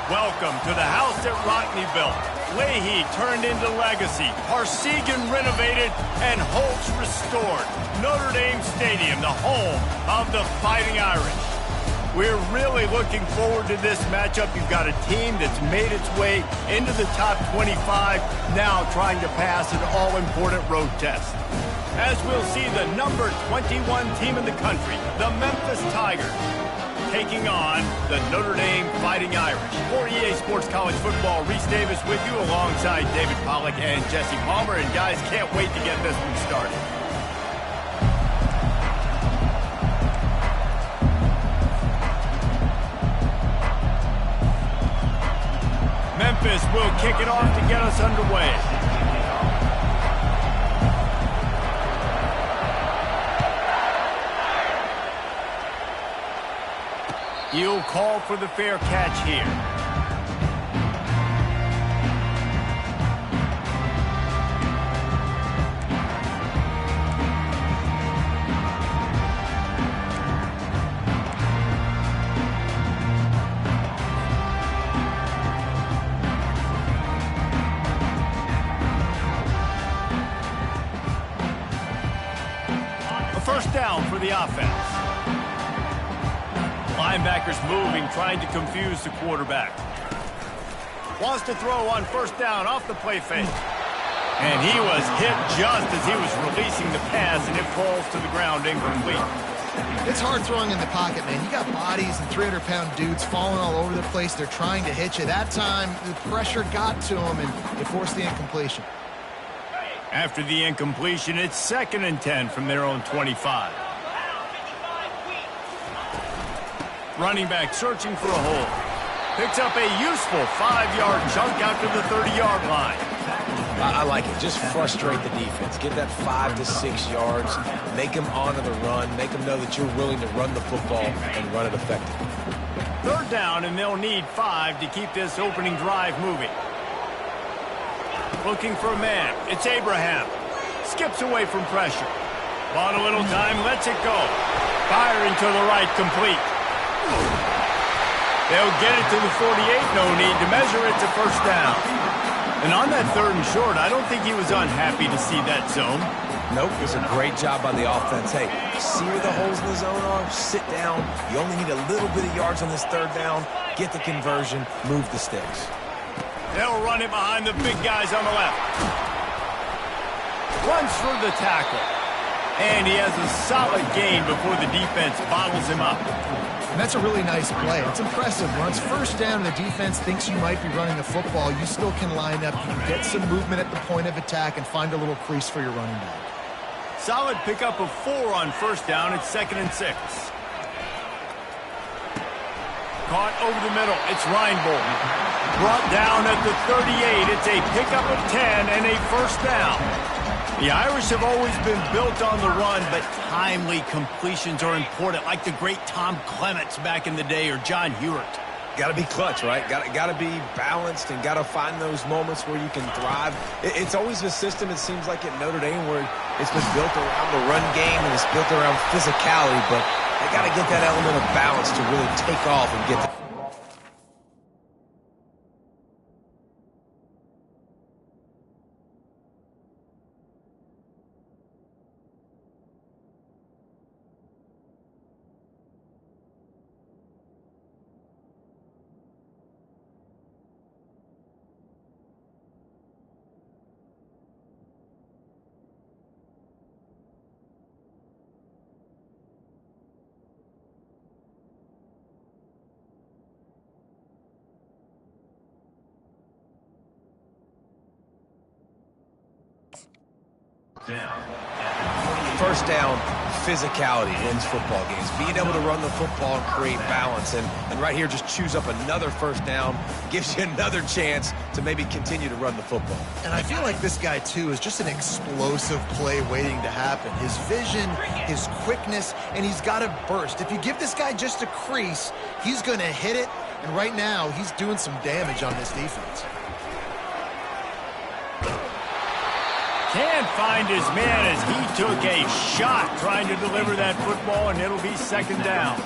Welcome to the house that Rockney built. Leahy turned into legacy. Parsegan renovated and Holtz restored. Notre Dame Stadium, the home of the Fighting Irish. We're really looking forward to this matchup. You've got a team that's made its way into the top 25, now trying to pass an all-important road test. As we'll see the number 21 team in the country, the Memphis Tigers, taking on the Notre Dame Fighting Irish. For EA Sports College Football, Reese Davis with you alongside David Pollack and Jesse Palmer. And guys, can't wait to get this one started. Memphis will kick it off to get us underway. He'll call for the fair catch here. A first down for the offense. Linebackers moving, trying to confuse the quarterback. Wants to throw on first down off the play fake. And he was hit just as he was releasing the pass, and it falls to the ground incomplete. It's hard throwing in the pocket, man. You got bodies and 300-pound dudes falling all over the place. They're trying to hit you. That time, the pressure got to him, and it forced the incompletion. After the incompletion, it's 2nd and 10 from their own 25. Running back searching for a hole. Picks up a useful 5-yard chunk out to the 30-yard line. I like it. Just frustrate the defense. Get that 5 to 6 yards. Make them honor the run. Make them know that you're willing to run the football and run it effectively. 3rd down, and they'll need 5 to keep this opening drive moving. Looking for a man. It's Abraham. Skips away from pressure. Bought a little time, lets it go. Firing to the right, complete. They'll get it to the 48, no need to measure it to first down. And on that 3rd and short, I don't think he was unhappy to see that zone. Nope, it was a great job by the offense. Hey, see where the holes in the zone are? Sit down. You only need a little bit of yards on this 3rd down. Get the conversion, move the sticks. They'll run it behind the big guys on the left. Runs through the tackle. And he has a solid gain before the defense bottles him up. And that's a really nice play. It's impressive. Once first down and the defense thinks you might be running the football, you still can line up. You can get some movement at the point of attack and find a little crease for your running back. Solid pickup of 4 on first down. It's 2nd and 6. Caught over the middle. It's Reinbold. Brought down at the 38. It's a pickup of 10 and a first down. The Irish have always been built on the run, but timely completions are important, like the great Tom Clements back in the day or John Hewart. Got to be clutch, right? Got to be balanced and got to find those moments where you can thrive. It's always a system, it seems like, at Notre Dame where it's been built around the run game and it's built around physicality, but they got to get that element of balance to really take off and get the First down, physicality wins football games. Being able to run the football and create balance. And right here, just choose up another first down, gives you another chance to maybe continue to run the football. And I feel like this guy, too, is just an explosive play waiting to happen. His vision, his quickness, and he's got a burst. If you give this guy just a crease, he's going to hit it. And right now, he's doing some damage on this defense. Can't find his man as he took a shot trying to deliver that football, and it'll be 2nd down.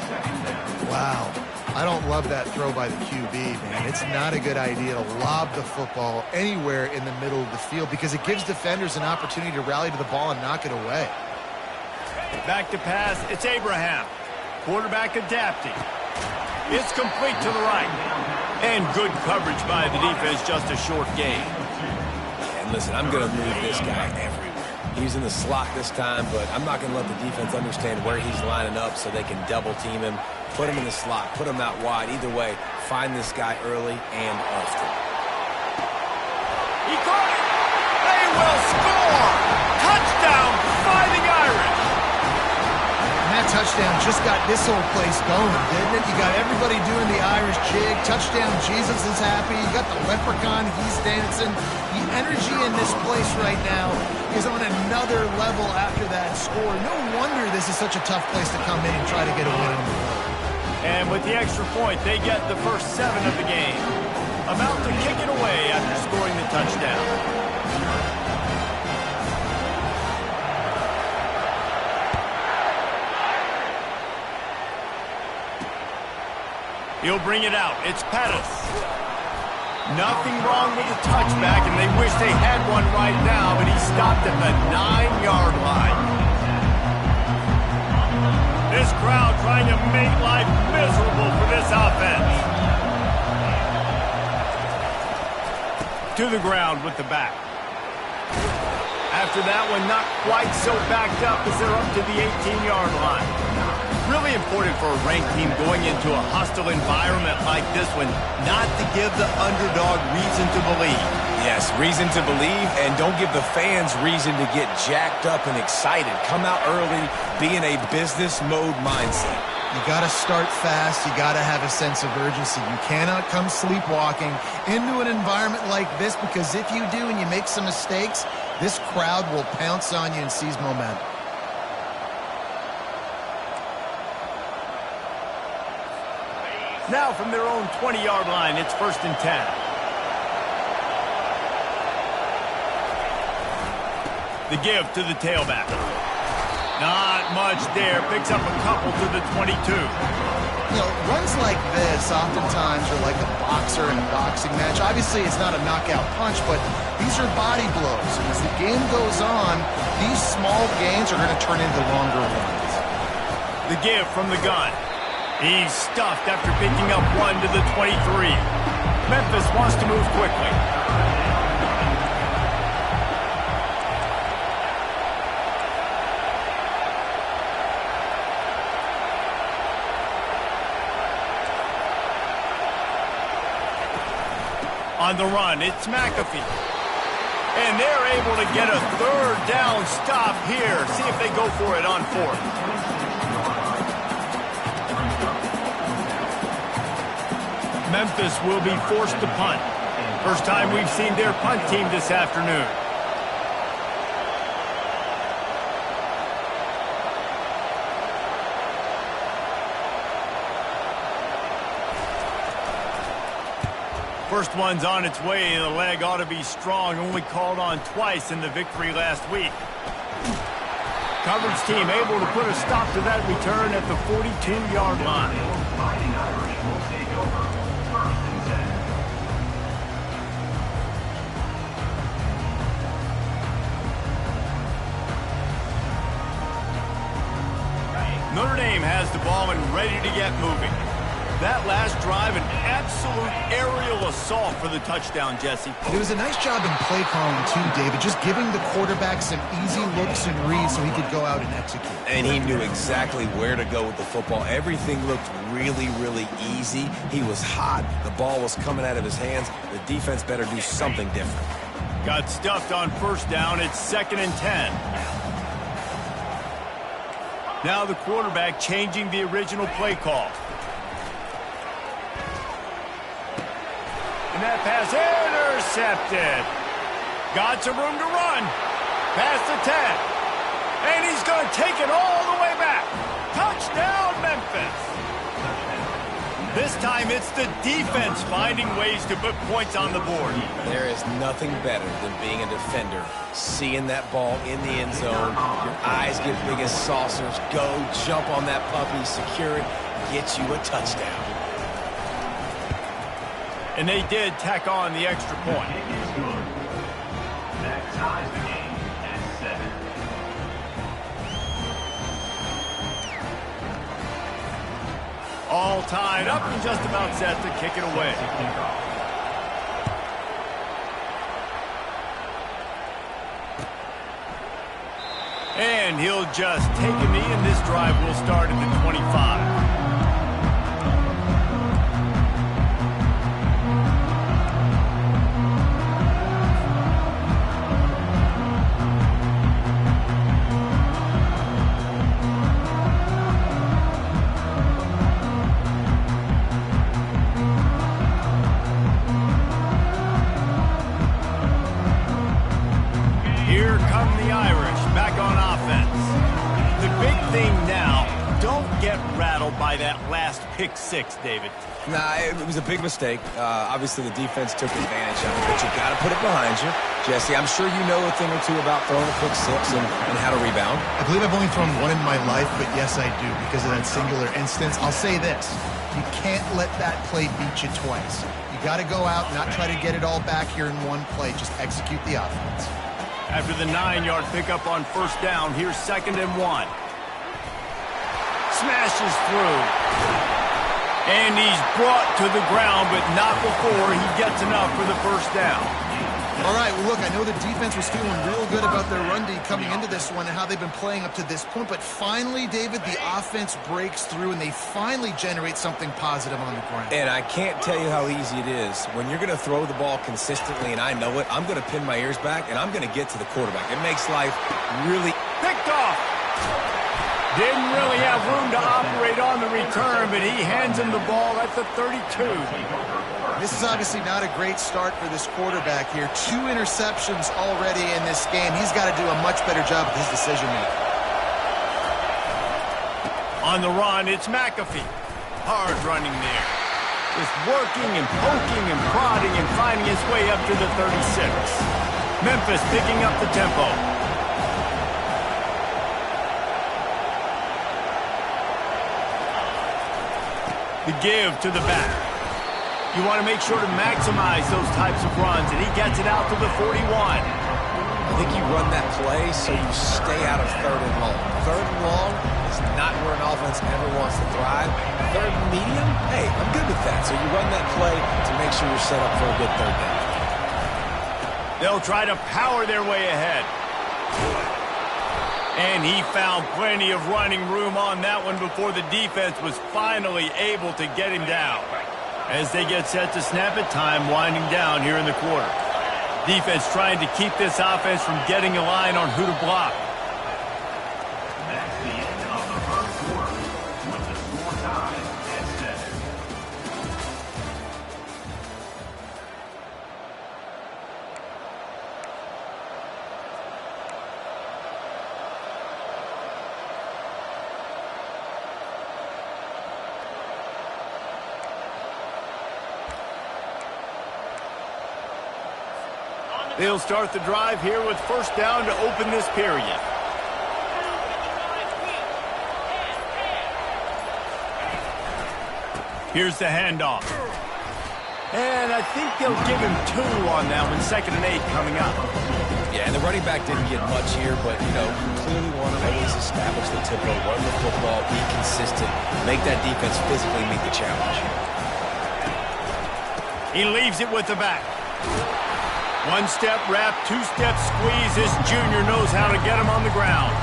Wow. I don't love that throw by the QB, man. It's not a good idea to lob the football anywhere in the middle of the field because it gives defenders an opportunity to rally to the ball and knock it away. Back to pass, it's Abraham. Quarterback adapting. It's complete to the right. And good coverage by the defense, just a short gain. And listen, I'm going to move this guy everywhere. He's in the slot this time, but I'm not going to let the defense understand where he's lining up so they can double team him. Put him in the slot, put him out wide. Either way, find this guy early and often. He caught it! They will score! Touchdown, Fighting Irish! And that touchdown just got this whole place going, didn't it? You got everybody doing the Irish jig. Touchdown, Jesus is happy. You got the leprechaun, he's dancing. The energy in this place right now is on another level after that score. No wonder this is such a tough place to come in and try to get a win on the road. And with the extra point, they get the first 7 of the game. About to kick it away after scoring the touchdown. He'll bring it out. It's Pettis. Nothing wrong with the touchback, and they wish they had one right now, but he stopped at the 9-yard line. This crowd trying to make life miserable for this offense. To the ground with the back. After that one, not quite so backed up as they're up to the 18-yard line. Really important for a ranked team going into a hostile environment like this one, not to give the underdog reason to believe. Yes, reason to believe, and don't give the fans reason to get jacked up and excited. Come out early, be in a business mode mindset. You got to start fast. You got to have a sense of urgency. You cannot come sleepwalking into an environment like this, because if you do and you make some mistakes, this crowd will pounce on you and seize momentum. Now from their own 20-yard line, it's 1st and 10. The give to the tailback. Not much there. Picks up a couple to the 22. You know, runs like this oftentimes are like a boxer in a boxing match. Obviously, it's not a knockout punch, but these are body blows. And as the game goes on, these small gains are going to turn into longer ones. The give from the gun. He's stuffed after picking up one to the 23. Memphis wants to move quickly. On the run, it's McAfee. And they're able to get a 3rd down stop here. See if they go for it on 4th. Memphis will be forced to punt. First time we've seen their punt team this afternoon. First one's on its way. The leg ought to be strong. Only called on twice in the victory last week. Coverage team able to put a stop to that return at the 42-yard line. Notre Dame has the ball and ready to get moving. That last drive, an absolute aerial assault for the touchdown, Jesse. It was a nice job in play calling, too, David, just giving the quarterback some easy looks and reads so he could go out and execute. And he knew exactly where to go with the football. Everything looked really, really easy. He was hot. The ball was coming out of his hands. The defense better do something different. Got stuffed on 1st down. It's 2nd and 10. Now the quarterback changing the original play call. And that pass intercepted. Got some room to run. Past the 10. And he's going to take it all the way back. Touchdown, Memphis. This time it's the defense finding ways to put points on the board. There is nothing better than being a defender. Seeing that ball in the end zone. Your eyes get big as saucers. Go, jump on that puppy, secure it, get you a touchdown. And they did tack on the extra point. That ties the game at 7. All tied up and just about set to kick it away. And he'll just take a knee, and this drive will start at the 25. Here come the Irish back on offense. The big thing now, don't get rattled by that last pick six, David. Nah, it was a big mistake. Obviously, the defense took advantage of it, but you got to put it behind you. Jesse, I'm sure you know a thing or two about throwing a pick six and how to rebound. I believe I've only thrown one in my life, but yes, I do because of that singular instance. I'll say this. You can't let that play beat you twice. You got to go out and not try to get it all back here in one play. Just execute the offense. After the 9-yard pickup on first down, here's 2nd and 1. Smashes through. And he's brought to the ground, but not before he gets enough for the first down. All right, well, look, I know the defense was feeling real good about their run D coming into this one and how they've been playing up to this point, but finally, David, the offense breaks through and they finally generate something positive on the ground. And I can't tell you how easy it is. When you're going to throw the ball consistently, and I know it, I'm going to pin my ears back, and I'm going to get to the quarterback. It makes life really... Picked off! Didn't really have room to operate on the return, but he hands him the ball at the 32. This is obviously not a great start for this quarterback here. 2 interceptions already in this game. He's got to do a much better job with his decision-making. On the run, it's McAfee. Hard running there. Just working and poking and prodding and finding his way up to the 36. Memphis picking up the tempo. The give to the back. You want to make sure to maximize those types of runs, and he gets it out to the 41. I think you run that play so you stay out of 3rd and long. 3rd and long is not where an offense ever wants to thrive. 3rd and medium, hey, I'm good with that. So you run that play to make sure you're set up for a good 3rd down. They'll try to power their way ahead. And he found plenty of running room on that one before the defense was finally able to get him down. As they get set to snap it, time winding down here in the quarter. Defense trying to keep this offense from getting a line on who to block. That's the end of the first quarter with the score tied at 7. They'll start the drive here with first down to open this period. Here's the handoff. And I think they'll give him 2 on that one. 2nd and 8 coming up. Yeah, and the running back didn't get much here, but, you know, you clearly want to always establish the tempo, run the football, be consistent, make that defense physically meet the challenge. He leaves it with the back. 1-step wrap, 2-step squeeze. This junior knows how to get him on the ground.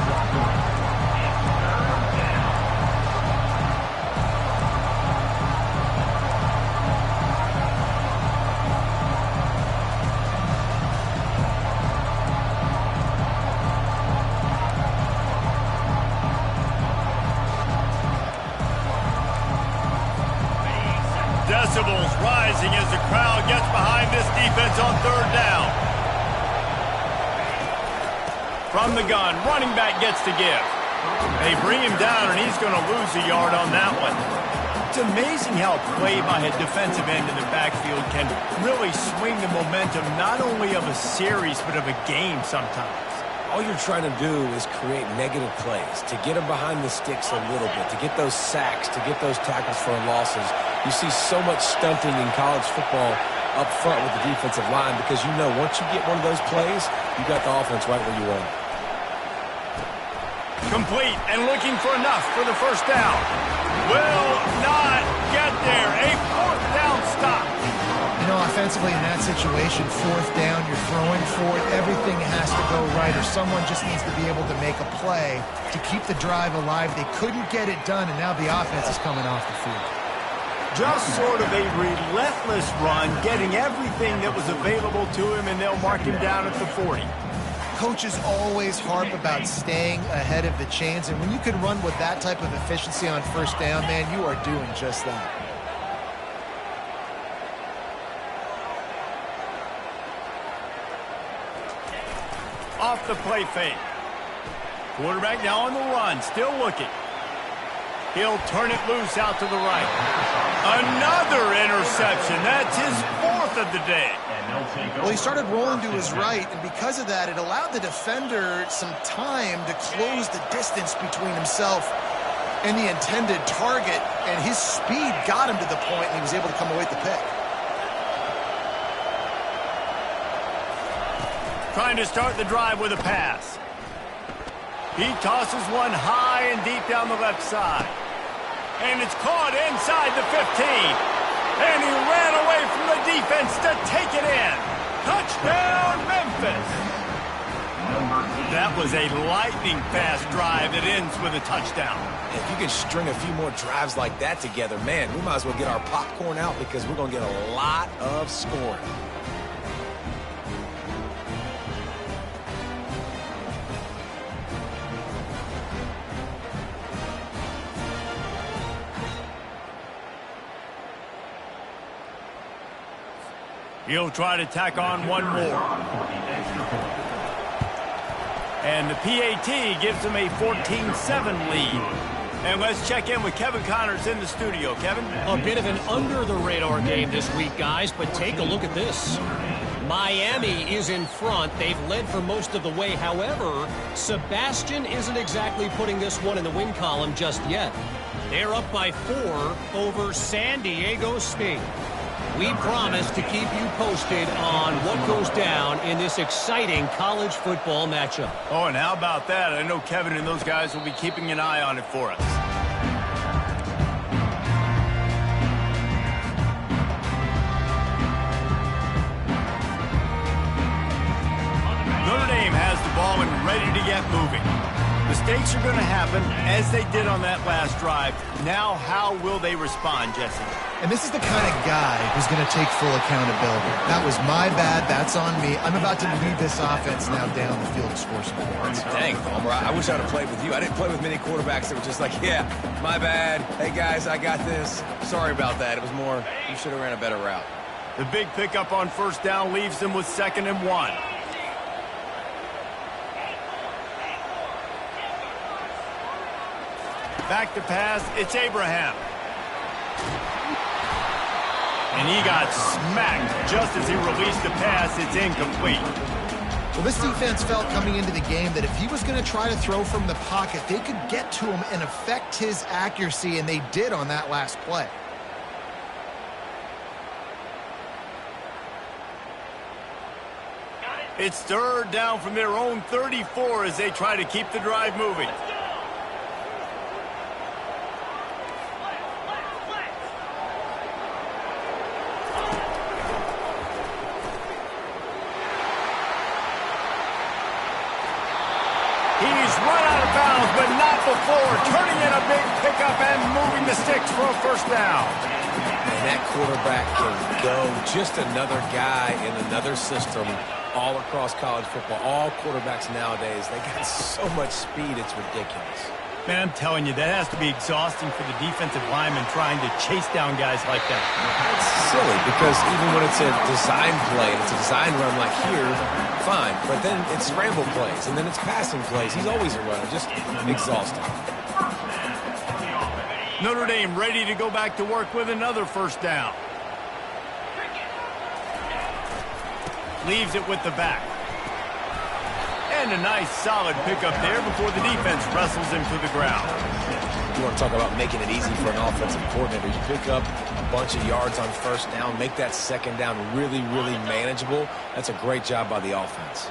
Decibels rising as the crowd gets behind this defense on 3rd down. From the gun, running back gets to give. They bring him down, and he's going to lose a yard on that one. It's amazing how play by a defensive end in the backfield can really swing the momentum not only of a series but of a game sometimes. all you're trying to do is create negative plays, to get them behind the sticks a little bit, to get those sacks, to get those tackles for losses. You see so much stunting in college football up front with the defensive line because you know once you get one of those plays, you got the offense right where you want it. Complete and looking for enough for the first down. Will not get there. A fourth down stop. You know, offensively in that situation, fourth down, you're throwing for it. Everything has to go right, or someone just needs to be able to make a play to keep the drive alive. They couldn't get it done, and now the offense is coming off the field. Just sort of a relentless run, getting everything that was available to him, and they'll mark him down at the 40. Coaches always harp about staying ahead of the chains, and when you can run with that type of efficiency on first down, man, you are doing just that. Off the play fake. Quarterback now on the run, still looking. He'll turn it loose out to the right. Another interception. That's his fourth of the day. Well, he started rolling to his right, and because of that, it allowed the defender some time to close the distance between himself and the intended target, and his speed got him to the point, and he was able to come away with the pick. Trying to start the drive with a pass. He tosses one high and deep down the left side. And it's caught inside the 15. And he ran away from the defense to take it in. Touchdown, Memphis. That was a lightning-fast drive that ends with a touchdown. If you can string a few more drives like that together, man, we might as well get our popcorn out because we're going to get a lot of scoring. He'll try to tack on one more. And the PAT gives him a 14-7 lead. And let's check in with Kevin Connors in the studio. Kevin? A bit of an under-the-radar game this week, guys, but take a look at this. Miami is in front. They've led for most of the way. However, Sebastian isn't exactly putting this one in the win column just yet. They're up by 4 over San Diego State. We promise to keep you posted on what goes down in this exciting college football matchup. Oh, and how about that? I know Kevin and those guys will be keeping an eye on it for us. Notre Dame has the ball and ready to get moving. Mistakes are going to happen, as they did on that last drive. Now, how will they respond, Jesse? And this is the kind of guy who's going to take full accountability. That was my bad. That's on me. I'm about to lead this offense now down the field to score some points. Dang, Homer, I wish I'd have played with you. I didn't play with many quarterbacks that were just like, yeah, my bad. Hey, guys, I got this. Sorry about that. It was more, you should have ran a better route. The big pickup on first down leaves them with 2nd and 1. Back to pass, it's Abraham. And he got smacked just as he released the pass. It's incomplete. Well, this defense felt coming into the game that if he was going to try to throw from the pocket, they could get to him and affect his accuracy, and they did on that last play. It's 3rd down from their own 34 as they try to keep the drive moving. He's run out of bounds, but not before. Turning in a big pickup and moving the sticks for a first down. And that quarterback can go. Just another guy in another system all across college football. All quarterbacks nowadays, they got so much speed, it's ridiculous. Man, I'm telling you, that has to be exhausting for the defensive lineman trying to chase down guys like that. It's silly because even when it's a design play, it's a design run like here, fine. But then it's scramble plays, and then it's passing plays. He's always a runner, just exhausting. Notre Dame ready to go back to work with another first down. Leaves it with the back. And And a nice, solid pickup there before the defense wrestles him to the ground. You want to talk about making it easy for an offensive coordinator. You pick up a bunch of yards on first down, make that second down really, really manageable. That's a great job by the offense.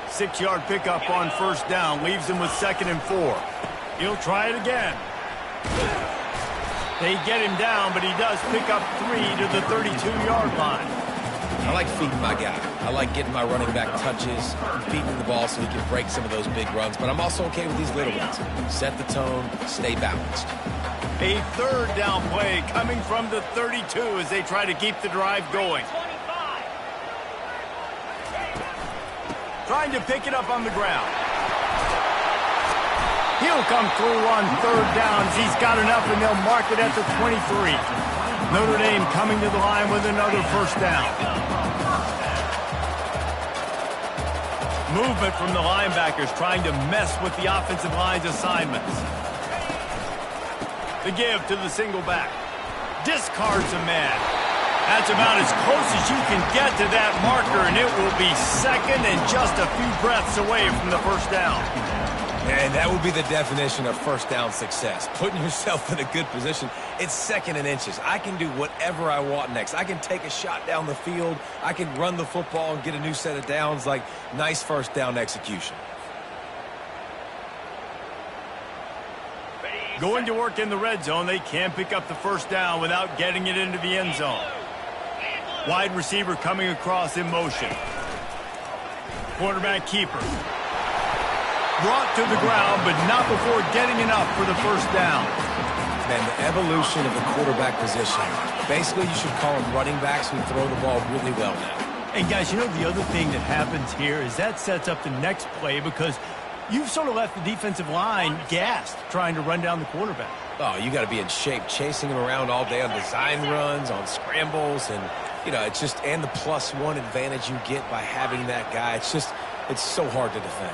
6-yard pickup on first down leaves him with 2nd and 4. He'll try it again. They get him down, but he does pick up 3 to the 32-yard line. I like feeding my guy. I like getting my running back touches, feeding the ball so he can break some of those big runs. But I'm also okay with these little ones. Set the tone, stay balanced. A 3rd down play coming from the 32 as they try to keep the drive going. Trying to pick it up on the ground. He'll come through on 3rd down. He's got enough, and they'll mark it at the 23. Notre Dame coming to the line with another first down. Movement from the linebackers trying to mess with the offensive line's assignments. The give to the single back. Discards a man. That's about as close as you can get to that marker, and it will be 2nd and just a few breaths away from the first down. And that would be the definition of first down success. Putting yourself in a good position. It's 2nd and inches. I can do whatever I want next. I can take a shot down the field. I can run the football and get a new set of downs. Like, nice first down execution. Going to work in the red zone. They can pick up the first down without getting it into the end zone. Wide receiver coming across in motion. Quarterback keeper. Brought to the ground, but not before getting enough for the first down. Man, the evolution of the quarterback position. Basically, you should call them running backs who throw the ball really well now. And, guys, you know the other thing that happens here is that sets up the next play because you've sort of left the defensive line gassed trying to run down the quarterback. Oh, you got to be in shape, chasing him around all day on design runs, on scrambles, and, you know, it's just, and the +1 advantage you get by having that guy. It's just, it's so hard to defend.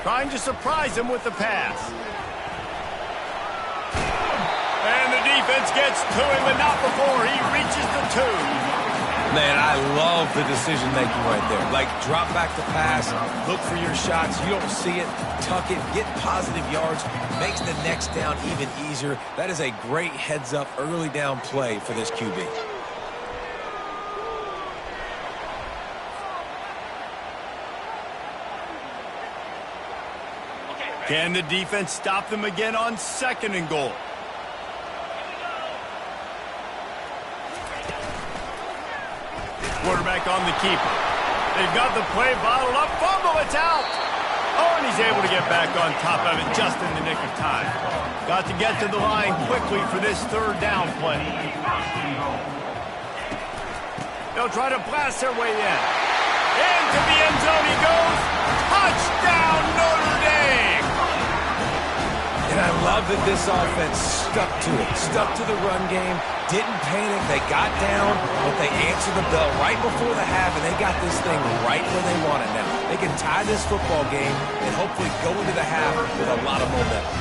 Trying to surprise him with the pass. And the defense gets to him, but not before he reaches the 2. Man, I love the decision-making right there. Like, drop back the pass, look for your shots. You don't see it, tuck it, get positive yards, makes the next down even easier. That is a great heads-up early down play for this QB. Can the defense stop them again on 2nd and goal? Quarterback on the keeper. They've got the play bottled up. Fumble, it's out. Oh, and he's able to get back on top of it just in the nick of time. Got to get to the line quickly for this 3rd down play. They'll try to blast their way in. Into the end zone he goes. Touchdown, Notre Dame. And I love that this offense stuck to it, stuck to the run game, didn't panic, they got down, but they answered the bell right before the half, and they got this thing right where they want it now. They can tie this football game and hopefully go into the half with a lot of momentum.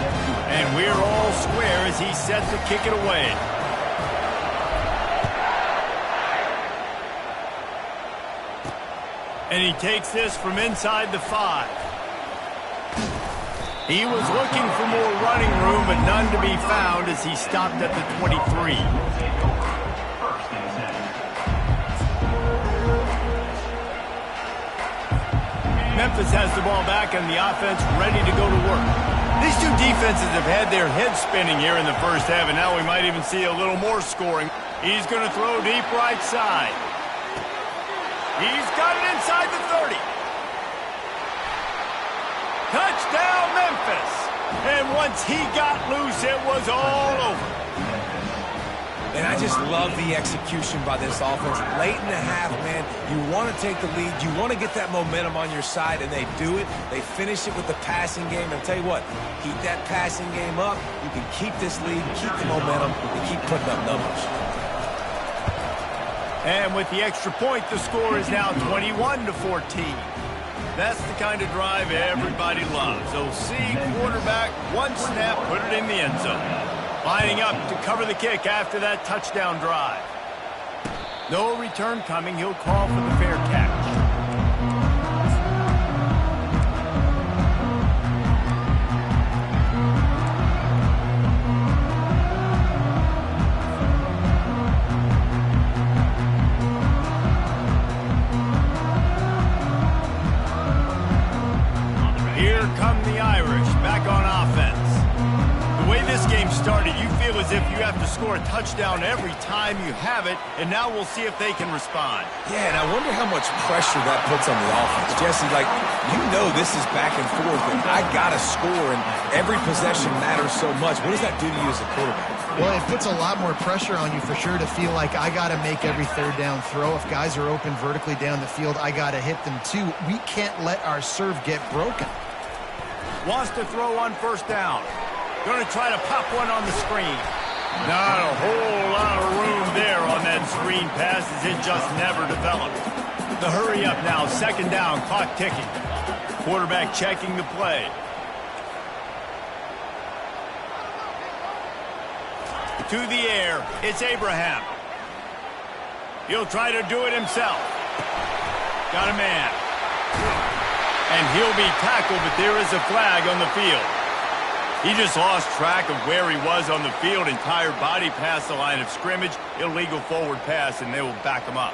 And we're all square as he's set to kick it away. And he takes this from inside the 5. He was looking for more running room, but none to be found as he stopped at the 23. Memphis has the ball back and the offense ready to go to work. These two defenses have had their heads spinning here in the first half, and now we might even see a little more scoring. He's going to throw deep right side. He's got it inside the 30. Touchdown, Memphis. And once he got loose, it was all over. And I just love the execution by this offense. Late in the half, man, you want to take the lead. You want to get that momentum on your side, and they do it. They finish it with the passing game. And I'll tell you what, keep that passing game up. You can keep this lead, keep the momentum, and keep putting up numbers. And with the extra point, the score is now 21-14. That's the kind of drive everybody loves. OC, quarterback, one snap, put it in the end zone. Lining up to cover the kick after that touchdown drive. No return coming. He'll call for the fair catch. Here come the Irish back on offense. The way this game started, you feel as if you have to score a touchdown every time you have it, and now we'll see if they can respond. Yeah, and I wonder how much pressure that puts on the offense. Jesse, like, you know this is back and forth, and I got to score, and every possession matters so much. What does that do to you as a quarterback? Well, it puts a lot more pressure on you for sure to feel like I got to make every third down throw. If guys are open vertically down the field, I got to hit them too. We can't let our serve get broken. Wants to throw on first down. Going to try to pop one on the screen. Not a whole lot of room there on that screen pass as it just never developed. The hurry up now, second down, clock ticking. Quarterback checking the play. To the air, it's Abraham. He'll try to do it himself. Got a man. And he'll be tackled, but there is a flag on the field. He just lost track of where he was on the field. Entire body past the line of scrimmage. Illegal forward pass, and they will back him up.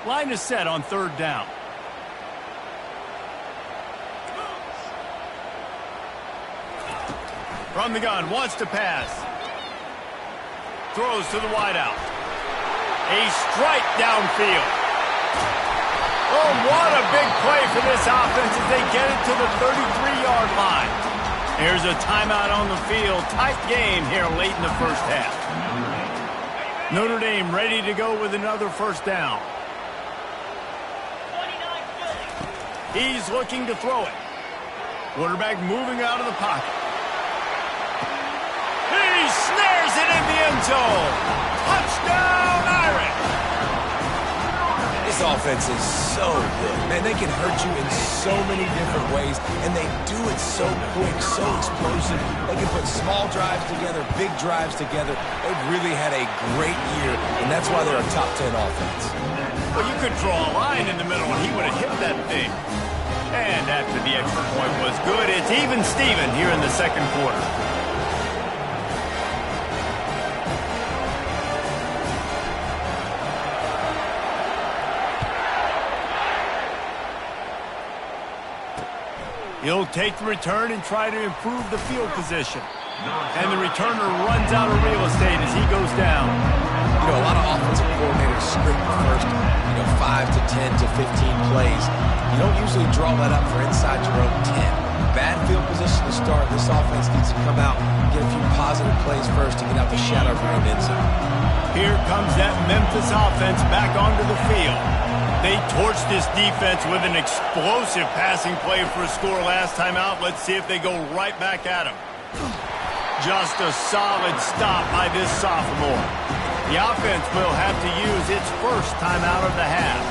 Line is set on third down. From the gun, wants to pass. Throws to the wideout. A strike downfield. Oh, what a big play for this offense as they get it to the 33-yard line. There's a timeout on the field. Tight game here late in the first half. Notre Dame ready to go with another first down. He's looking to throw it. Quarterback moving out of the pocket. He snares it in the end zone. Touchdown, Irish. This offense is so good. Man, they can hurt you in so many different ways, and they do it so quick, so explosive. They can put small drives together, big drives together. They've really had a great year, and that's why they're a top 10 offense. Well, you could draw a line in the middle, and he would have hit that thing. And after the extra point was good, it's even Steven here in the second quarter. He'll take the return and try to improve the field position. And the returner runs out of real estate as he goes down. You know, a lot of offensive coordinators script the first, 5 to 10 to 15 plays. You don't usually draw that up for inside your own 10. Bad field position to start. This offense needs to come out and get a few positive plays first to get out the shadow of your own end zone. Here comes that Memphis offense back onto the field. They torched this defense with an explosive passing play for a score last time out. Let's see if they go right back at him. Just a solid stop by this sophomore. The offense will have to use its first time out of the half.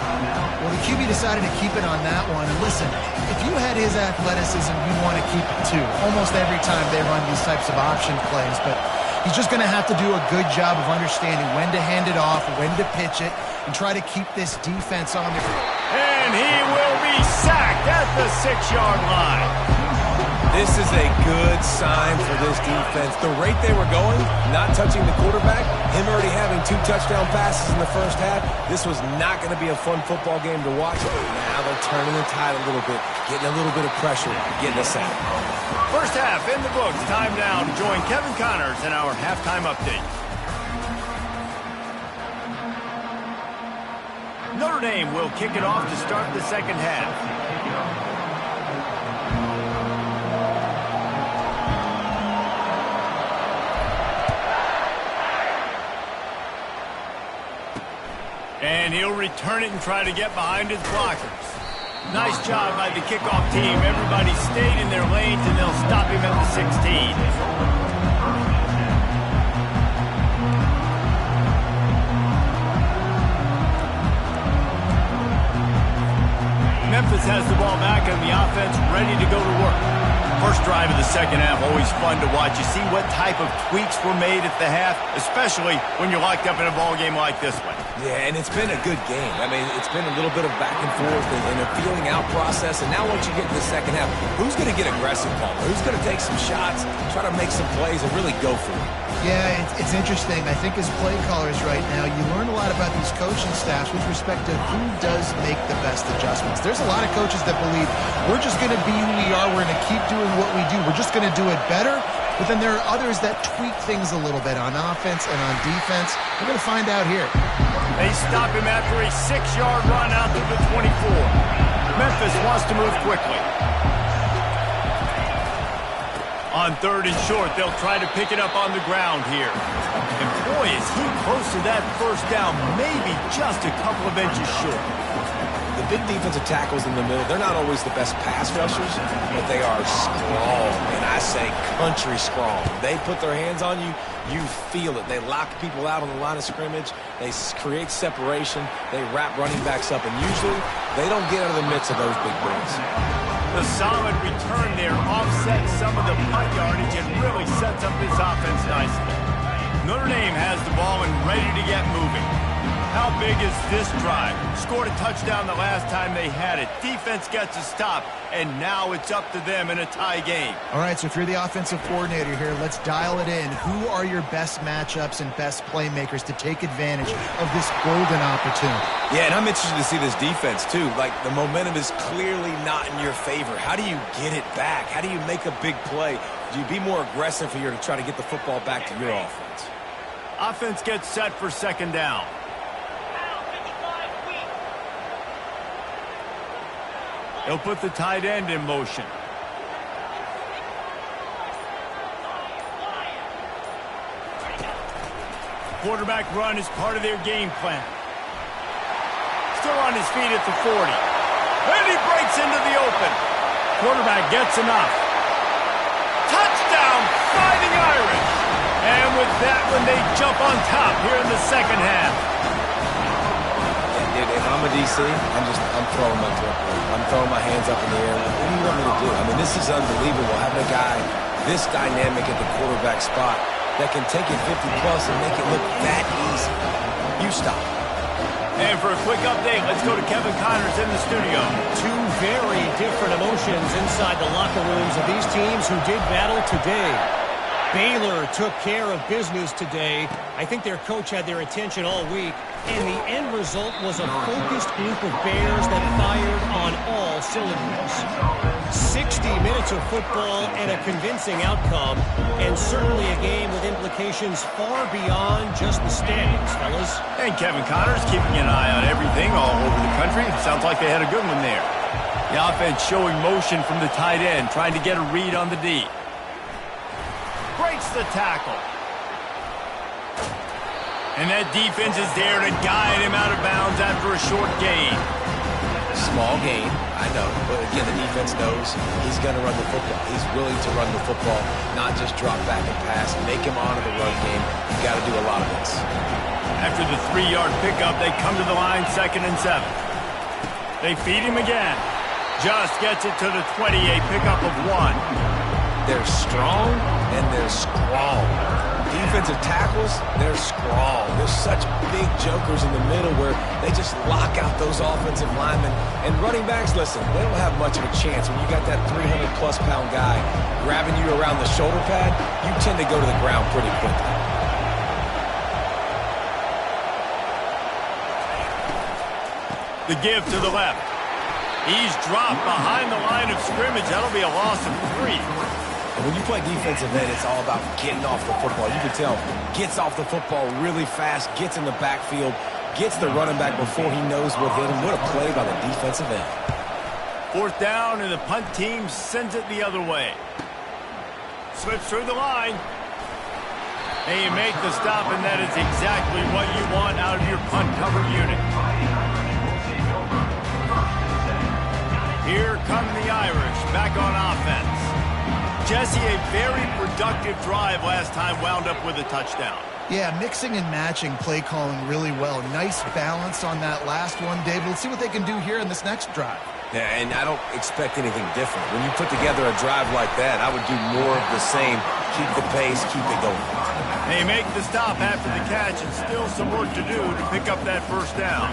Well, the QB decided to keep it on that one. And listen, if you had his athleticism, you'd want to keep it too. Almost every time they run these types of option plays. But he's just going to have to do a good job of understanding when to hand it off, when to pitch it, and try to keep this defense on the field. And he will be sacked at the 6-yard line. This is a good sign for this defense. The rate they were going, not touching the quarterback, him already having 2 touchdown passes in the first half, this was not going to be a fun football game to watch. Now they're turning the tide a little bit, getting a little bit of pressure, getting a sack. First half in the books. Time now to join Kevin Connors in our halftime update. Notre Dame will kick it off to start the second half. And he'll return it and try to get behind his blockers. Nice job by the kickoff team. Everybody stayed in their lanes, and they'll stop him at the 16. Memphis Memphis has the ball back and the offense ready to go to work. First drive of the second half, always fun to watch. You see what type of tweaks were made at the half, especially when you're locked up in a ball game like this one. Yeah, and it's been a good game. I mean, it's been a little bit of back and forth and a feeling out process. And now once you get to the second half, who's going to get aggressive, Paul? Who's going to take some shots, try to make some plays, and really go for it? Yeah, it's interesting. I think as play callers right now, you learn a lot about these coaching staffs with respect to who does make the best adjustments. There's a lot of coaches that believe we're just going to be who we are. We're going to keep doing what we do. We're just going to do it better. But then there are others that tweak things a little bit on offense and on defense. We're going to find out here. They stop him after a 6-yard run out to the 24. Memphis wants to move quickly. On 3rd and short, they'll try to pick it up on the ground here. And boy, is he close to that first down, maybe just a couple of inches short. The big defensive tackles in the middle, they're not always the best pass rushers, but they are strong, and I say country strong. They put their hands on you, you feel it. They lock people out on the line of scrimmage. They create separation. They wrap running backs up, and usually they don't get out of the midst of those big boys. The solid return there offsets some of the punt yardage and really sets up this offense nicely. Notre Dame has the ball and ready to get moving. How big is this drive? Scored a touchdown the last time they had it. Defense gets a stop, and now it's up to them in a tie game. All right, so if you're the offensive coordinator here, let's dial it in. Who are your best matchups and best playmakers to take advantage of this golden opportunity? Yeah, and I'm interested to see this defense, too. Like, the momentum is clearly not in your favor. How do you get it back? How do you make a big play? Do you be more aggressive here to try to get the football back to your offense? Offense gets set for second down. They'll put the tight end in motion. Quarterback run is part of their game plan. Still on his feet at the 40. And he breaks into the open. Quarterback gets enough. Touchdown, Fighting Irish. And with that one, they jump on top here in the second half. Dude, if I'm a DC, I'm throwing my football. I'm throwing my hands up in the air. What do you want me to do? I mean, this is unbelievable. Having a guy this dynamic at the quarterback spot that can take it 50-plus and make it look that easy. You stop. And for a quick update, let's go to Kevin Connors in the studio. Two very different emotions inside the locker rooms of these teams who did battle today. Baylor took care of business today. I think their coach had their attention all week, and the end result was a focused group of Bears that fired on all cylinders. 60 minutes of football and a convincing outcome, and certainly a game with implications far beyond just the standings, fellas. And Kevin Connors keeping an eye on everything all over the country. Sounds like they had a good one there. The offense showing motion from the tight end, trying to get a read on the D. Breaks the tackle. And that defense is there to guide him out of bounds after a short gain. Small gain, I know. But again, the defense knows he's going to run the football. He's willing to run the football, not just drop back and pass. Make him honor the run game. You've got to do a lot of this. After the 3-yard pickup, they come to the line 2nd and 7. They feed him again. Just gets it to the 20, a pickup of 1. They're strong and they're scrawl. Defensive tackles, they're scrawl. There's such big jokers in the middle where they just lock out those offensive linemen. And running backs, listen, they don't have much of a chance. When you got that 300-plus pound guy grabbing you around the shoulder pad, you tend to go to the ground pretty quickly. The give to the left. He's dropped behind the line of scrimmage. That'll be a loss of 3. And when you play defensive end, it's all about getting off the football. You can tell, gets off the football really fast, gets in the backfield, gets the running back before he knows what hit him. What a play by the defensive end. 4th down, and the punt team sends it the other way. Slips through the line. And you make the stop, and that is exactly what you want out of your punt cover unit. Here come the Irish back on offense. Jesse, a very productive drive last time, wound up with a touchdown. Yeah, mixing and matching play calling really well. Nice balance on that last one, David. Let's see what they can do here in this next drive. Yeah, and I don't expect anything different. When you put together a drive like that, I would do more of the same. Keep the pace, keep it going. They make the stop after the catch, and still some work to do to pick up that first down.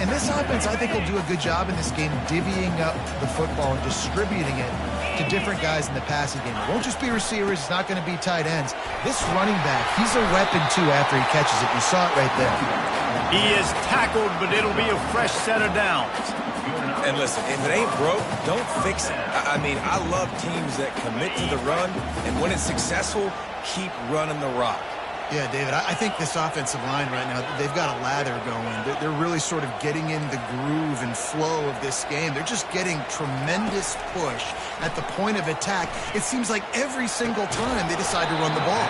And this offense, I think, will do a good job in this game divvying up the football and distributing it to different guys in the passing game. It won't just be receivers. It's not going to be tight ends. This running back, he's a weapon, too, after he catches it. You saw it right there. He is tackled, but it'll be a fresh set of downs. And listen, if it ain't broke, don't fix it. I mean, I love teams that commit to the run, and when it's successful, keep running the rock. Yeah, David, I think this offensive line right now, they've got a lather going. They're really sort of getting in the groove and flow of this game. They're just getting tremendous push at the point of attack. It seems like every single time they decide to run the ball.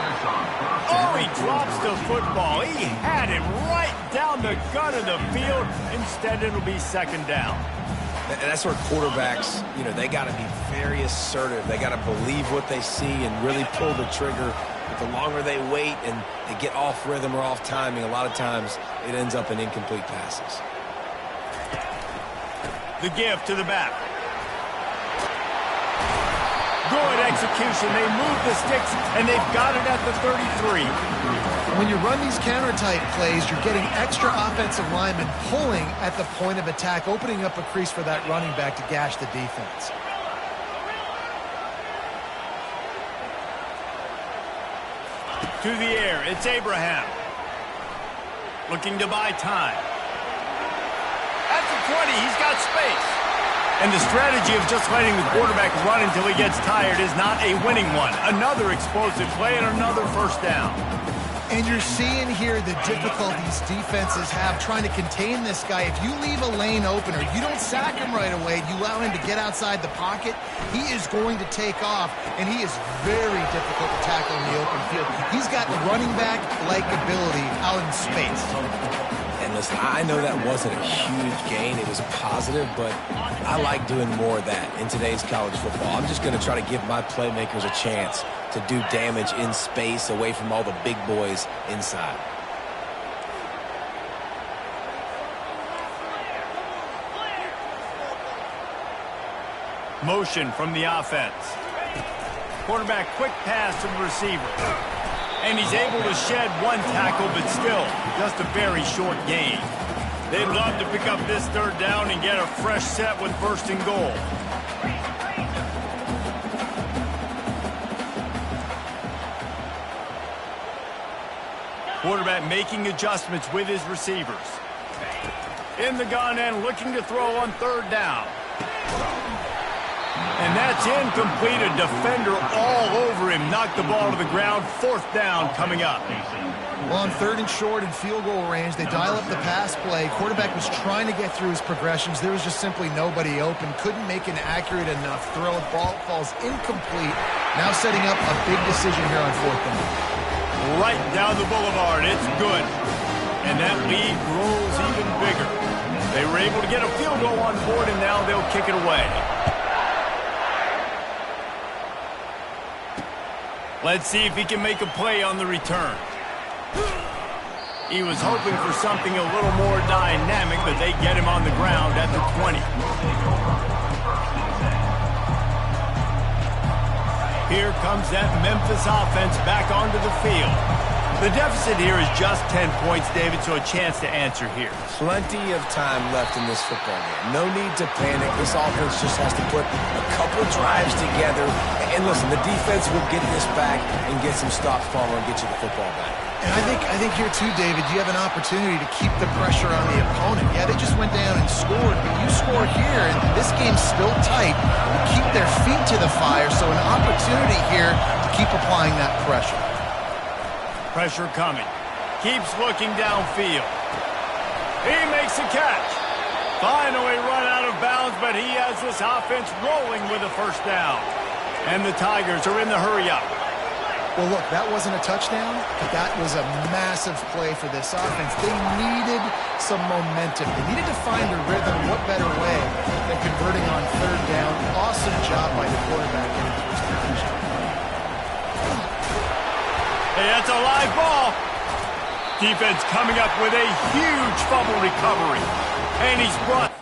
Oh, he drops the football. He had him right down the gut of the field. Instead, it'll be second down. And that's where quarterbacks, they got to be very assertive. They got to believe what they see and really pull the trigger. But the longer they wait and they get off rhythm or off timing, a lot of times it ends up in incomplete passes. The give to the back. Good execution. They move the sticks, and they've got it at the 33. When you run these counter-type plays, you're getting extra offensive linemen pulling at the point of attack, opening up a crease for that running back to gash the defense. To the air, it's Abraham. Looking to buy time. At the 20, he's got space. And the strategy of just letting the quarterback run until he gets tired is not a winning one. Another explosive play and another first down. And you're seeing here the difficulties defenses have trying to contain this guy. If you leave a lane open or you don't sack him right away, you allow him to get outside the pocket, he is going to take off, and he is very difficult to tackle in the open field. He's got running back-like ability out in space. And listen, I know that wasn't a huge gain. It was positive, but I like doing more of that in today's college football. I'm just going to try to give my playmakers a chance to do damage in space away from all the big boys inside. Motion from the offense. Quarterback quick pass to the receiver. And he's able to shed one tackle, but still just a very short gain. They'd love to pick up this third down and get a fresh set with first and goal. Quarterback making adjustments with his receivers. In the gun and looking to throw on third down. And that's incomplete. A defender all over him. Knocked the ball to the ground. Fourth down coming up. Well, on third and short and field goal range, they dial up the pass play. Quarterback was trying to get through his progressions. There was just simply nobody open. Couldn't make an accurate enough throw. Ball falls incomplete. Now setting up a big decision here on fourth down. Right down the boulevard. It's good. And that lead grows even bigger. They were able to get a field goal on board, and now they'll kick it away. Let's see if he can make a play on the return. He was hoping for something a little more dynamic, but they get him on the ground at the 20. Here comes that Memphis offense back onto the field. The deficit here is just 10 points, David, so a chance to answer here. Plenty of time left in this football game. No need to panic. This offense just has to put a couple drives together. And listen, the defense will get this back and get some stops, Palmer, and get you the football back. And I think here too, David, you have an opportunity to keep the pressure on the opponent. Yeah, they just went down and scored, but you score here, and this game's still tight. You keep their feet to the fire, so an opportunity here to keep applying that pressure. Pressure coming. Keeps looking downfield. He makes a catch. Finally run out of bounds, but he has this offense rolling with a first down. And the Tigers are in the hurry-up. Well, look, that wasn't a touchdown, but that was a massive play for this offense. They needed some momentum. They needed to find a rhythm. What better way than converting on third down? Awesome job by the quarterback into his position. Hey, that's a live ball. Defense coming up with a huge fumble recovery. And he's brought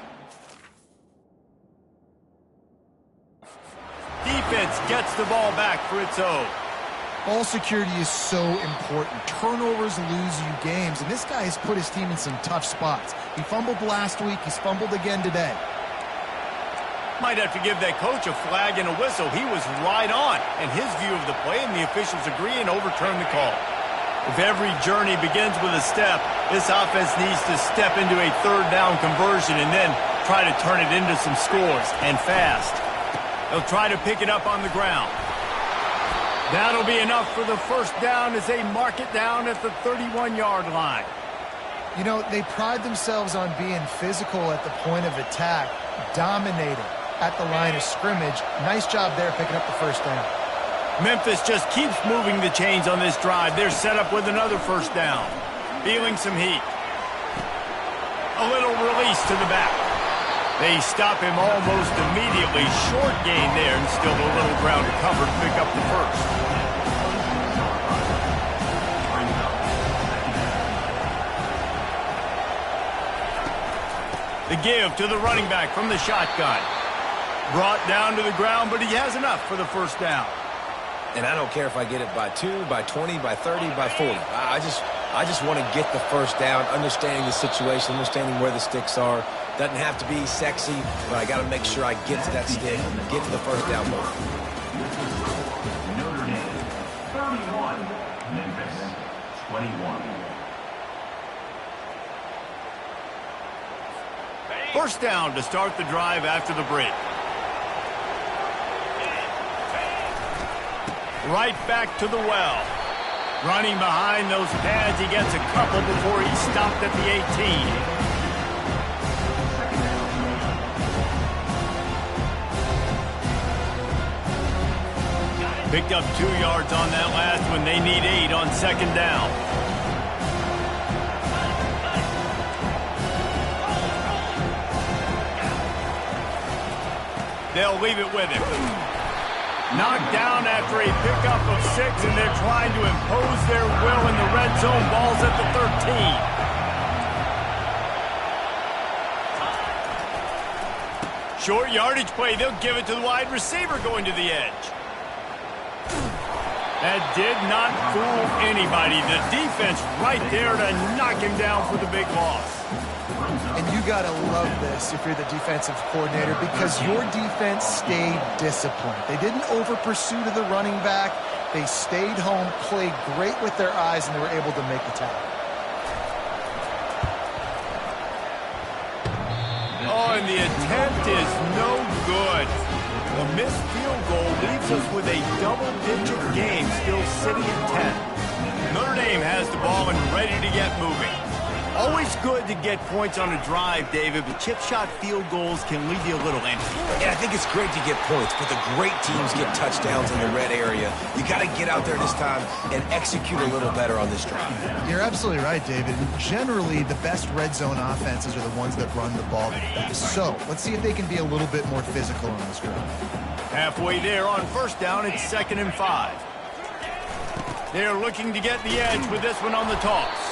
defense gets the ball back for its own. Ball security is so important. Turnovers lose you games, and this guy has put his team in some tough spots. He fumbled last week. He's fumbled again today. Might have to give that coach a flag and a whistle. He was right on in his view of the play, and the officials agree and overturn the call. If every journey begins with a step, this offense needs to step into a third down conversion and then try to turn it into some scores, and fast. They'll try to pick it up on the ground. That'll be enough for the first down as they mark it down at the 31-yard line. You know, they pride themselves on being physical at the point of attack, dominating at the line of scrimmage. Nice job there picking up the first down. Memphis just keeps moving the chains on this drive. They're set up with another first down. Feeling some heat. A little release to the back. They stop him almost immediately. Short gain there, and still a little ground to cover to pick up the first. The give to the running back from the shotgun. Brought down to the ground, but he has enough for the first down. And I don't care if I get it by 2, by 20, by 30, by 40. I just want to get the first down, understanding the situation, understanding where the sticks are. Doesn't have to be sexy, but I got to make sure I get to that stick, get to the first down ball. Notre Dame 31, Memphis 21. First down to start the drive after the break. Right back to the well. Running behind those pads, he gets a couple before he's stopped at the 18. Picked up 2 yards on that last one. They need 8 on second down. They'll leave it with him. Knocked down after a pickup of 6, and they're trying to impose their will in the red zone. Ball's at the 13. Short yardage play. They'll give it to the wide receiver going to the edge. That did not fool anybody. The defense right there to knock him down for the big loss. And you got to love this if you're the defensive coordinator, because your defense stayed disciplined. They didn't over-pursue to the running back. They stayed home, played great with their eyes, and they were able to make the tackle. Oh, and the attempt is no good. The missed field goal leaves us with a double-digit game still sitting at 10. Notre Dame has the ball and ready to get moving. Always good to get points on a drive, David, but chip shot field goals can leave you a little empty. And I think it's great to get points, but the great teams get touchdowns in the red area. You got to get out there this time and execute a little better on this drive. You're absolutely right, David. Generally, the best red zone offenses are the ones that run the ball the best. So let's see if they can be a little bit more physical on this drive. Halfway there on first down, it's 2nd and 5. They're looking to get the edge with this one on the toss.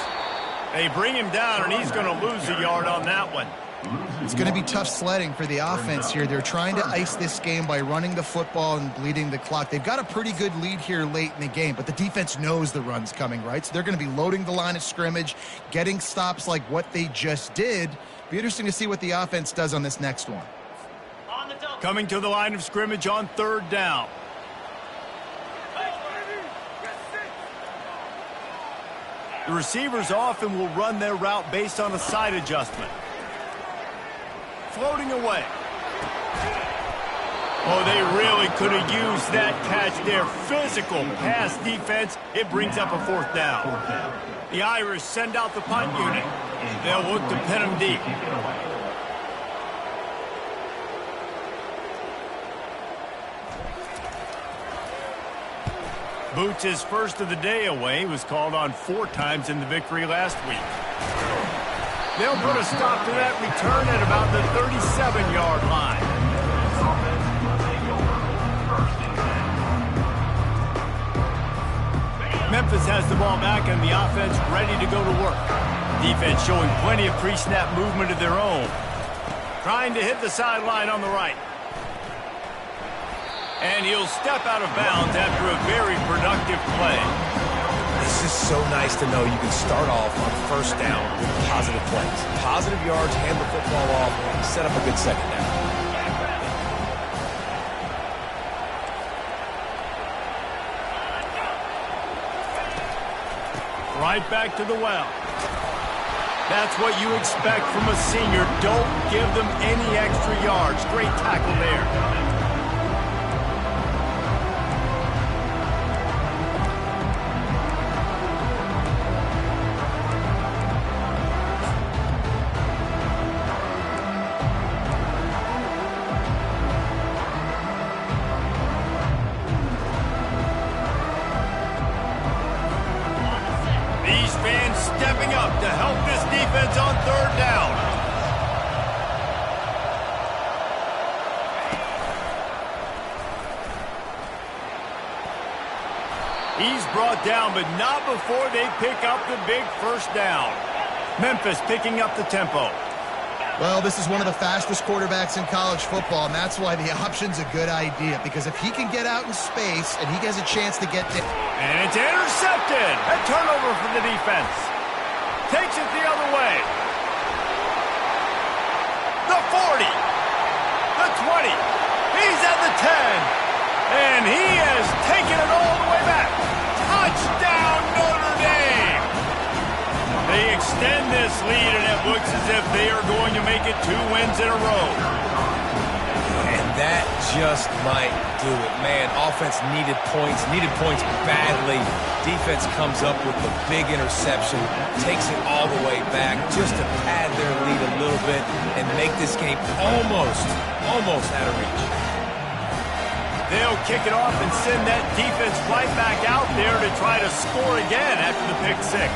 They bring him down, and he's going to lose a yard on that one. It's going to be tough sledding for the offense here. They're trying to ice this game by running the football and bleeding the clock. They've got a pretty good lead here late in the game, but the defense knows the run's coming, right? So they're going to be loading the line of scrimmage, getting stops like what they just did. Be interesting to see what the offense does on this next one. Coming to the line of scrimmage on 3rd down. The receivers often will run their route based on a side adjustment. Floating away. Oh, they really could have used that catch there. Physical pass defense. It brings up a 4th down. The Irish send out the punt unit. They'll look to pin them deep. Boots' first of the day away was called on 4 times in the victory last week. They'll put a stop to that return at about the 37-yard line. Memphis has the ball back and the offense ready to go to work. Defense showing plenty of pre-snap movement of their own. Trying to hit the sideline on the right. And he'll step out of bounds after a very productive play. It's just so nice to know you can start off on first down with positive plays. Positive yards, hand the football off, set up a good second down. Right back to the well. That's what you expect from a senior. Don't give them any extra yards. Great tackle there. These fans stepping up to help this defense on third down. He's brought down, but not before they pick up the big first down. Memphis picking up the tempo. Well, this is one of the fastest quarterbacks in college football, and that's why the option's a good idea, because if he can get out in space and he has a chance to get down. And it's intercepted. A turnover for the defense. Takes it the other way. The 40. The 20. He's at the 10. And he has taken it all the way back. Touchdown, Notre Dame. They extend this lead, and it looks as if they are going to make it 2 wins in a row. And that just might do it. Man, offense needed points badly. Defense comes up with the big interception, takes it all the way back just to pad their lead a little bit and make this game almost out of reach. They'll kick it off and send that defense right back out there to try to score again after the pick six.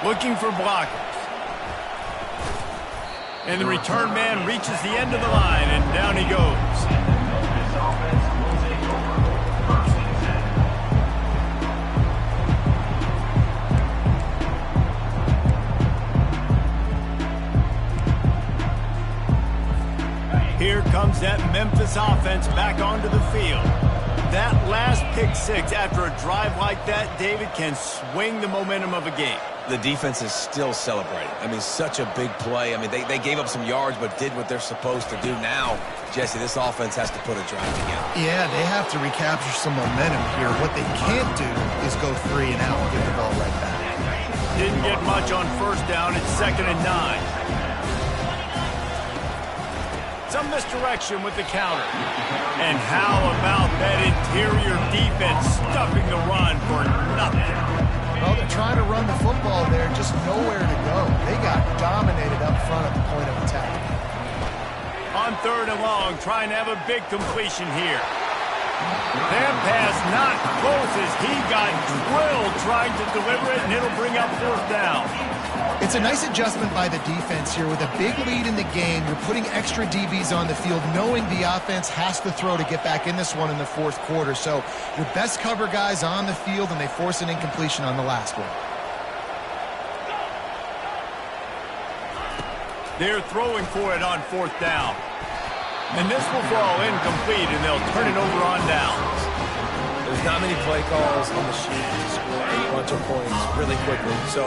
Looking for blockers. And the return man reaches the end of the line, and down he goes. This offense will take over. First and 10. Here comes that Memphis offense back onto the field. That last pick six after a drive like that, David, can swing the momentum of a game. The defense is still celebrating. I mean, such a big play. I mean, they gave up some yards but did what they're supposed to do. Now, Jesse, this offense has to put a drive together. Yeah, they have to recapture some momentum here. What they can't do is go 3 and out and give the ball right back. Didn't get much on first down. It's 2nd and 9. Some misdirection with the counter. And how about that interior defense stuffing the run for nothing? Well, they're trying to run the football there, just nowhere to go. They got dominated up front at the point of attack. On 3rd and long, trying to have a big completion here. That pass not close as he got drilled trying to deliver it, and it'll bring up 4th down. It's a nice adjustment by the defense here. With a big lead in the game, you're putting extra DBs on the field, knowing the offense has to throw to get back in this one in the 4th quarter. So your best cover guys on the field, and they force an incompletion on the last one. They're throwing for it on 4th down. And this will fall incomplete, and they'll turn it over on downs. There's not many play calls on the sheet to score a bunch of points really quickly. So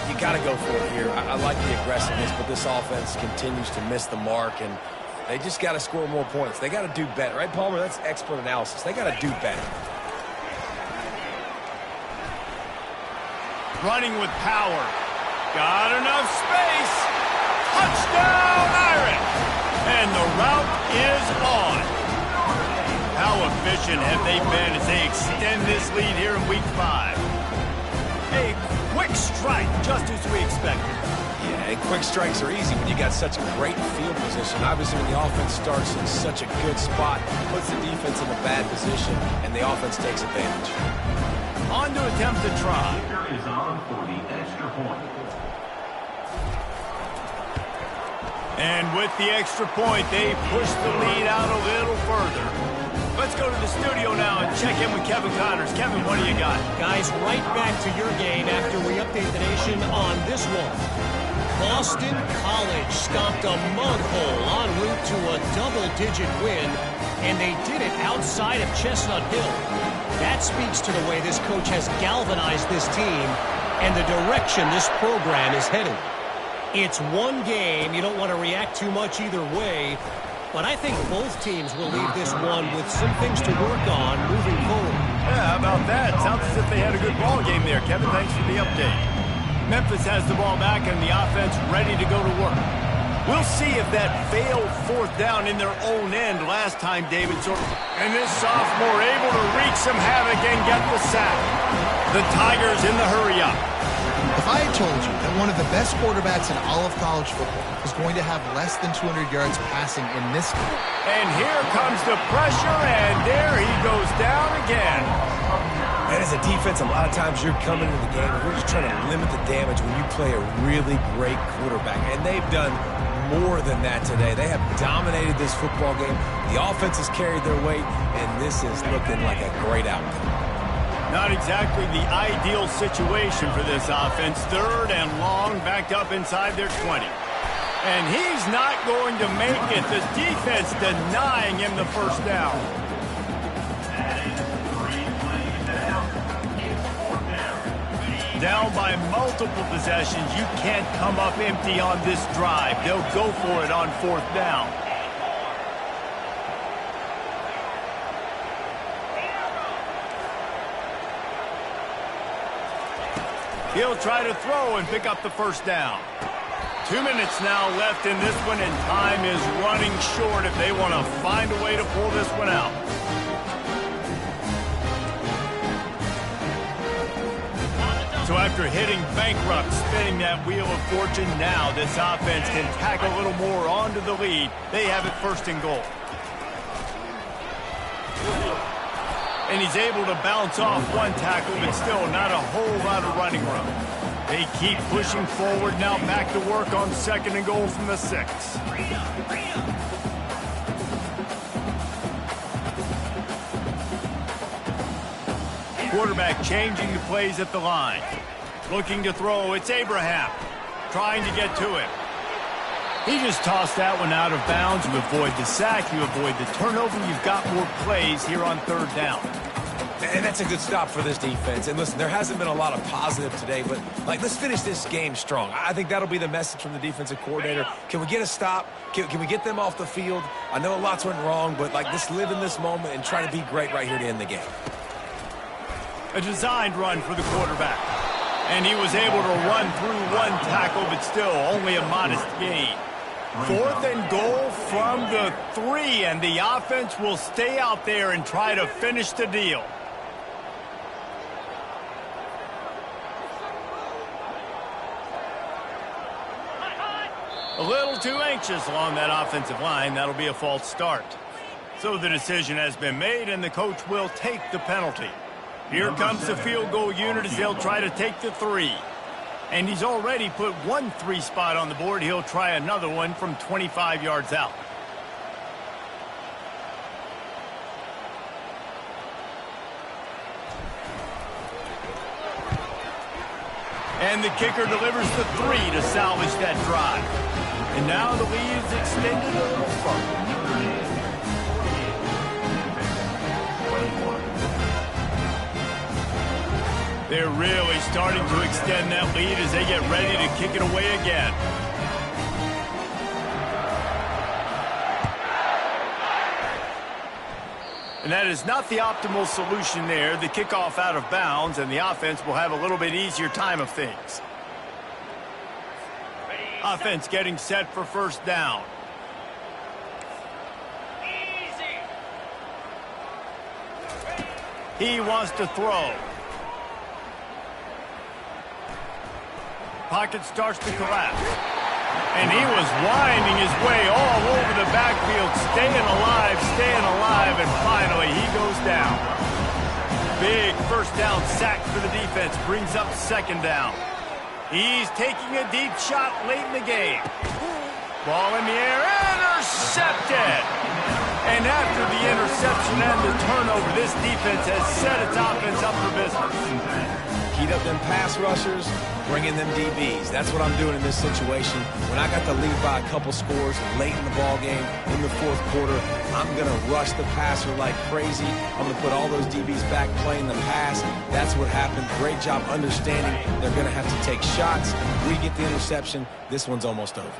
you got to go for it here. I like the aggressiveness, but this offense continues to miss the mark, and they just got to score more points. They got to do better. Right, Palmer? That's expert analysis. They got to do better. Running with power. Got enough space. Touchdown, Irish! And the route is on. How efficient have they been as they extend this lead here in Week 5? A quick strike, just as we expected. Yeah, and quick strikes are easy when you got such great field position. Obviously, when the offense starts in such a good spot, puts the defense in a bad position, and the offense takes advantage. On to attempt the try. Kicker is on for the extra point. And with the extra point, they push the lead out a little further. Let's go to the studio now and check in with Kevin Connors. Kevin, what do you got? Guys, right back to your game after we update the nation on this one. Boston College stomped a mud hole en route to a double-digit win, and they did it outside of Chestnut Hill. That speaks to the way this coach has galvanized this team and the direction this program is heading. It's one game. You don't want to react too much either way, but I think both teams will leave this one with some things to work on moving forward. Yeah, how about that? Sounds as if they had a good ball game there. Kevin, thanks for the update. Memphis has the ball back and the offense ready to go to work. We'll see if that failed fourth down in their own end last time, David. And this sophomore able to wreak some havoc and get the sack. The Tigers in the hurry-up. If I had told you that one of the best quarterbacks in all of college football was going to have less than 200 yards passing in this game. And here comes the pressure, and there he goes down again. And as a defense, a lot of times you're coming into the game and you're just trying to limit the damage when you play a really great quarterback. And they've done more than that today. They have dominated this football game. The offense has carried their weight, and this is looking like a great outcome. Not exactly the ideal situation for this offense. Third and long, backed up inside their 20. And he's not going to make it. The defense denying him the first down. Down by multiple possessions. You can't come up empty on this drive. They'll go for it on fourth down. He'll try to throw and pick up the first down. 2 minutes now left in this one, and time is running short if they want to find a way to pull this one out. So after hitting bankrupt, spinning that wheel of fortune, now this offense can tack a little more onto the lead. They have it first and goal. And he's able to bounce off one tackle, but still not a whole lot of running room. They keep pushing forward, now back to work on second and goal from the 6. Quarterback changing the plays at the line. Looking to throw, it's Abraham. Trying to get to it. He just tossed that one out of bounds. You avoid the sack, you avoid the turnover. You've got more plays here on third down. And that's a good stop for this defense. And listen, there hasn't been a lot of positive today, but let's finish this game strong. I think that'll be the message from the defensive coordinator. Can we get a stop? Can we get them off the field? I know lots went wrong, but let's live in this moment and try to be great right here to end the game. A designed run for the quarterback. And he was able to run through one tackle, but still only a modest gain. Fourth and goal from the 3, and the offense will stay out there and try to finish the deal. A little too anxious along that offensive line. That'll be a false start. So the decision has been made, and the coach will take the penalty. Here comes the field goal unit as they'll try to take the 3. And he's already put one 3 spot on the board. He'll try another one from 25 yards out. And the kicker delivers the 3 to salvage that drive. And now the lead is extended a little further. They're really starting to extend that lead as they get ready to kick it away again. And that is not the optimal solution there. The kickoff out of bounds, and the offense will have a little bit easier time of things. Offense getting set for first down. He wants to throw. Pocket starts to collapse. And he was winding his way all over the backfield, staying alive, and finally he goes down. Big first down sack for the defense, brings up second down. He's taking a deep shot late in the game. Ball in the air, intercepted. And after the interception and the turnover, this defense has set its offense up for business. Heat up them pass rushers, bring in them DBs. That's what I'm doing in this situation. When I got the lead by a couple scores late in the ball game, in the fourth quarter, I'm going to rush the passer like crazy. I'm going to put all those DBs back playing the pass. That's what happened. Great job understanding they're going to have to take shots. We get the interception. This one's almost over.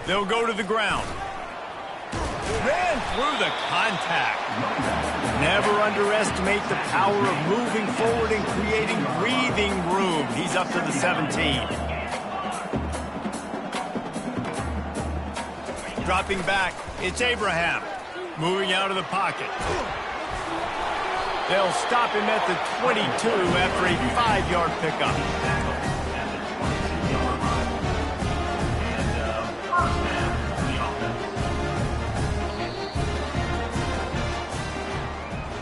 They'll go to the ground. Ran through the contact. Never underestimate the power of moving forward and creating breathing room. He's up to the 17. Dropping back, it's Abraham. Moving out of the pocket. They'll stop him at the 22 after a 5-yard pickup.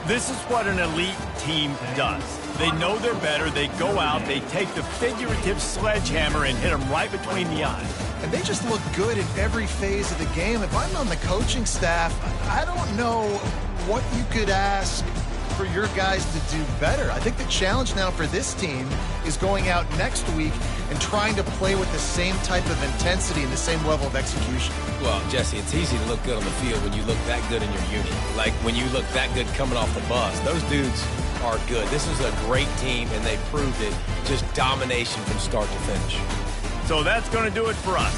This is what an elite team does. They know they're better. They go out. They take the figurative sledgehammer and hit them right between the eyes. And they just look good in every phase of the game. If I'm on the coaching staff, I don't know what you could ask for your guys to do better. I think the challenge now for this team is going out next week and trying to play with the same type of intensity and the same level of execution. Well, Jesse, it's easy to look good on the field when you look that good in your unit. Like when you look that good coming off the bus. Those dudes are good. This is a great team, and they proved it. Just domination from start to finish. So that's going to do it for us.